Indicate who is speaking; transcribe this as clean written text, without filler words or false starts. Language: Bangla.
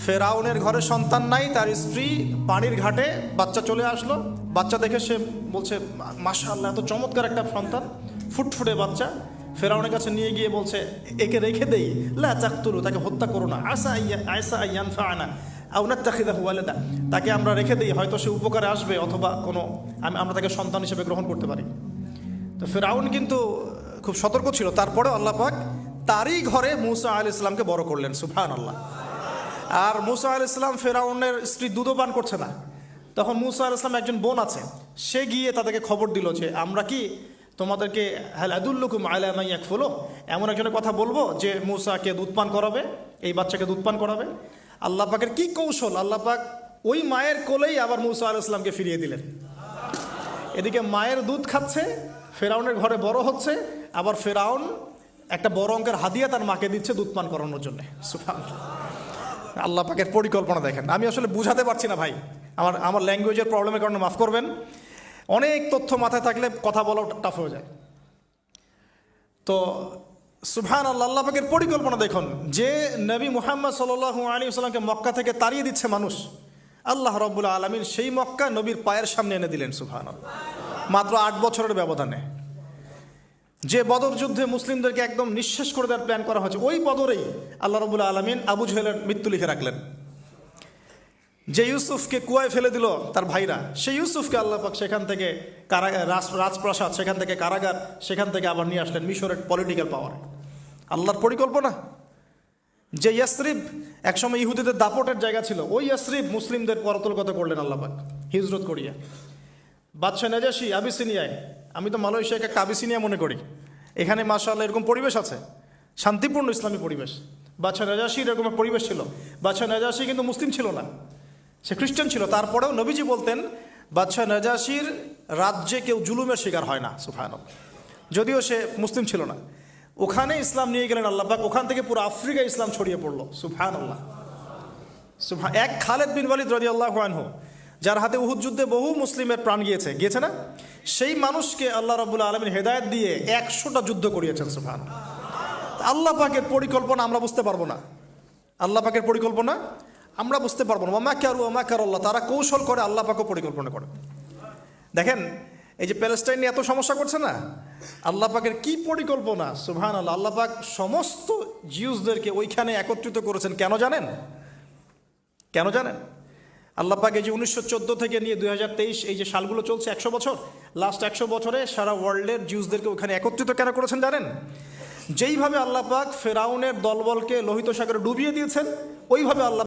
Speaker 1: ফেরাউনের ঘরে সন্তান নাই, তার স্ত্রী পানির ঘাটে বাচ্চা চলে আসলো। বাচ্চা দেখে সে বলছে, মাশাআল্লাহ, এত চমৎকার একটা সন্তান, ফুটফুটে বাচ্চা। ফেরাউনের কাছে নিয়ে গিয়ে বলছে, একে রেখে দেই, লা তাকতুলু, তাকে হত্যা করো না, আসা ইয়ানফাআনা আও নাত্তাখিযাহু ওয়ালাদা, তাকে আমরা রেখে দেই, হয়তো সে উপকারে আসবে, অথবা কোনো আমরা তাকে সন্তান হিসেবে গ্রহণ করতে পারি। তো ফেরাউন কিন্তু খুব সতর্ক ছিল, তারপরেও আল্লাহ পাক তারই ঘরে মূসা আলাইহিস সালামকে বড় করলেন, সুবহানাল্লাহ। আর মূসা আলাইহিস সালাম ফেরাউনের স্ত্রী দুধও পান করছে না। তখন মূসা আলাইহিস সালাম একজন বোন আছে, সে গিয়ে তাদেরকে খবর দিল যে আমরা কি তোমাদেরকে হাল আদুল্লুকুম আলা মান ইয়াকফুলু, এমন একজনের কথা বলবো যে মূসাকে দুধ পান করাবে, এই বাচ্চাকে দুধ পান করাবে। আল্লাহ পাকের কি কৌশল, আল্লাহ পাক ওই মায়ের কোলেই আবার মূসা আলাইহিস সালামকে ফিরিয়ে দিলেন। এদিকে মায়ের দুধ খাচ্ছে, ফেরাউনের ঘরে বড় হচ্ছে, আবার ফেরাউন একটা বড় অঙ্কের হাদিয়া তার মাকে দিচ্ছে দুধ পান করানোর জন্য। সুবহানাল্লাহ, আল্লাহ পাকের পরিকল্পনা দেখেন। আমি আসলে বুঝাতে পারছি না ভাই, আমার ল্যাঙ্গুয়েজের প্রবলেমের কারণে মাফ করবেন। অনেক তথ্য মাথায় থাকলে কথা বলা টাফ হয়ে যায়। তো সুবহানাল্লাহ, আল্লাহ পাকের পরিকল্পনা দেখুন, যে নবী মুহাম্মদ সাল্লাল্লাহু আলাইহি ওয়াসাল্লামকে মক্কা থেকে তাড়িয়ে দিচ্ছে মানুষ, আল্লাহ রাব্বুল আলামিন সেই মক্কা নবীর পায়ের সামনে এনে দিলেন, সুবহানাল্লাহ, মাত্র 8 বছরের ব্যবধানে। যে বদর যুদ্ধে মুসলিমদেরকে একদম নিঃশেষ করে দেওয়ার প্ল্যান করা হয়েছে, ওই বদরেই আল্লাহ রাব্বুল আলামিন আবু জেহেলের মৃত্যু লিখে রাখলেন। যে ইউসুফকে কুয়ায় ফেলে দিল তার ভাইরা, সেই ইউসুফকে আল্লাহ পাক সেখান থেকে রাজপ্রাসাদ, সেখান থেকে কারাগার, সেখান থেকে আবার নিয়ে আসলেন মিশরের পলিটিক্যাল পাওয়ার। আল্লাহর পরিকল্পনা। যে ইয়াসরিব একসময় ইহুদিদের দাপটের জায়গা ছিল, ওই ইয়াসরিব মুসলিমদের করতলগত করলেন আল্লাহ পাক হিজরত করিয়া। বাদশাহ নাজাশি আবিসিনিয়ায়, আমি তো মালয়েশিয়াকে একটা আবিসিনিয়া মনে করি, এখানে মাশাআল্লাহ এরকম পরিবেশ আছে, শান্তিপূর্ণ ইসলামী পরিবেশ। বাদশাহ নাজাশির এরকম একটা পরিবেশ ছিল। বাদশাহ নাজাশি কিন্তু মুসলিম ছিল না, সে খ্রিস্টান ছিল। তারপরেও নবীজি বলতেন, বাদশাহ নাজাশির রাজ্যে কেউ জুলুমের শিকার হয় না, সুবহানাল্লাহ, যদিও সে মুসলিম ছিল না। ওখানে ইসলাম নিয়ে গেলেন আল্লাহ পাক, ওখান থেকে পুরো আফ্রিকায় ইসলাম ছড়িয়ে পড়লো, সুবহানাল্লাহ। এক খালেদ বিন ওয়ালিদ রাদিয়াল্লাহু আনহু, যার হাতে উহুদ যুদ্ধে বহু মুসলিমের প্রাণ গিয়েছে না, সেই মানুষকে আল্লাহ রাব্বুল আলামিন হেদায়েত দিয়ে 100টা যুদ্ধ করিয়েছেন, সুবহানাল্লাহ। আল্লাহ পাকের পরিকল্পনা আমরা বুঝতে পারবো না, আল্লাহ পাকের পরিকল্পনা আমরা বুঝতে পারবো না। ওয়া মাকারুল্লাহ, তারা কৌশল করে, আল্লাহ পাকও পরিকল্পনা করে। দেখেন, এই যে প্যালেস্টাইন নিয়ে এত সমস্যা করছে না, আল্লাহ পাকের কি পরিকল্পনা, সুবহানাল্লাহ। আল্লাহ পাক সমস্ত জিউসদেরকে ওইখানে একত্রিত করেছেন। কেন জানেন? আল্লাহ পাক এই যে 1914 থেকে নিয়ে 2023 এই যে সালগুলো চলছে, 100 বছর, লাস্ট 100 বছরে সারা ওয়ার্ল্ডের জিউসদেরকে ওইখানে একত্রিত কেন করেছেন জানেন? যেইভাবে আল্লাহ পাক ফেরাউনের দলবলকে লোহিত সাগরে ডুবিয়ে দিয়েছেন, ওইভাবে আল্লাহ